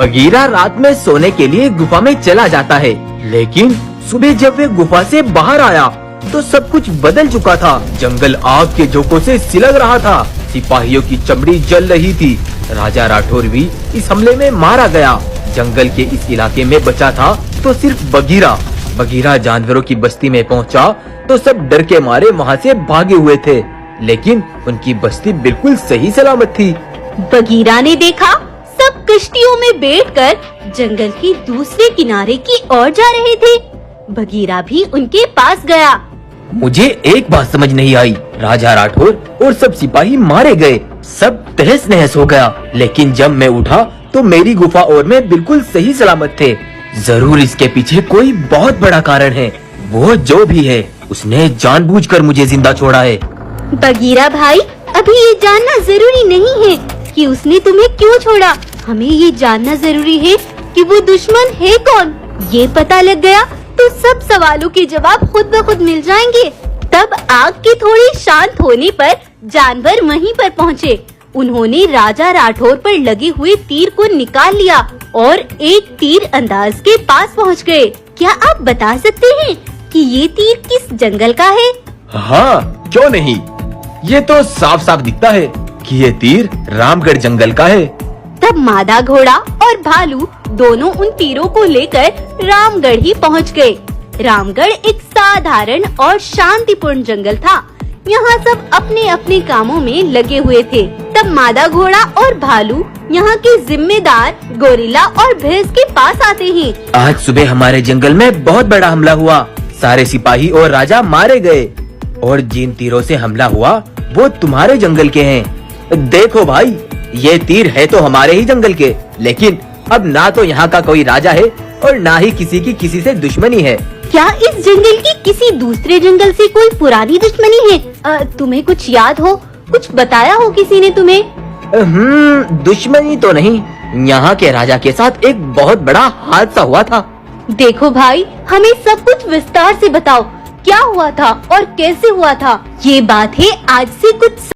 Bagheera रात में सोने के लिए गुफा में चला जाता है, लेकिन सुबह जब वे गुफा से बाहर आया तो सब कुछ बदल चुका था। जंगल आग के झोंकों से सिलग रहा था, सिपाहियों की चमड़ी जल रही थी। राजा राठौर भी इस हमले में मारा गया। जंगल के इस इलाके में बचा था तो सिर्फ बगीरा। बगीरा जानवरों की बस्ती में पहुंचा तो सब डर के मारे वहां से भागे हुए थे, लेकिन उनकी बस्ती बिल्कुल सही सलामत थी। बगीरा ने देखा सब कश्तियों में बैठकर जंगल के दूसरे किनारे की ओर जा रहे थे। बगीरा भी उनके पास गया। मुझे एक बात समझ नहीं आई, राजा राठौर और सब सिपाही मारे गए, सब तहस नहस हो गया, लेकिन जब मैं उठा तो मेरी गुफा और मैं बिल्कुल सही सलामत थे। जरूर इसके पीछे कोई बहुत बड़ा कारण है। वो जो भी है उसने जानबूझकर मुझे जिंदा छोड़ा है। बगीरा भाई, अभी ये जानना जरूरी नहीं है कि उसने तुम्हें क्यों छोड़ा। हमें ये जानना जरूरी है कि वो दुश्मन है कौन। ये पता लग गया तो सब सवालों के जवाब खुद ब खुद मिल जाएंगे। तब आग के थोड़ी शांत होने पर जानवर वहीं पर पहुँचे। उन्होंने राजा राठौर पर लगे हुए तीर को निकाल लिया और एक तीर अंदाज के पास पहुँच गए। क्या आप बता सकते हैं कि ये तीर किस जंगल का है? हाँ, क्यों नहीं। ये तो साफ साफ दिखता है कि ये तीर रामगढ़ जंगल का है। तब मादा घोड़ा और भालू दोनों उन तीरों को लेकर रामगढ़ ही पहुंच गए। रामगढ़ एक साधारण और शांतिपूर्ण जंगल था। यहाँ सब अपने अपने कामों में लगे हुए थे। तब मादा घोड़ा और भालू यहाँ के जिम्मेदार गोरिल्ला और भैंस के पास आते हैं। आज सुबह हमारे जंगल में बहुत बड़ा हमला हुआ। सारे सिपाही और राजा मारे गए और जिन तीरों से हमला हुआ वो तुम्हारे जंगल के हैं। देखो भाई, ये तीर है तो हमारे ही जंगल के, लेकिन अब ना तो यहाँ का कोई राजा है और ना ही किसी की किसी से दुश्मनी है। क्या इस जंगल की किसी दूसरे जंगल से कोई पुरानी दुश्मनी है? तुम्हें कुछ याद हो, कुछ बताया हो किसी ने तुम्हें? दुश्मनी तो नहीं, यहाँ के राजा के साथ एक बहुत बड़ा हादसा हुआ था। देखो भाई, हमें सब कुछ विस्तार से बताओ। क्या हुआ था और कैसे हुआ था? ये बात है आज से कुछ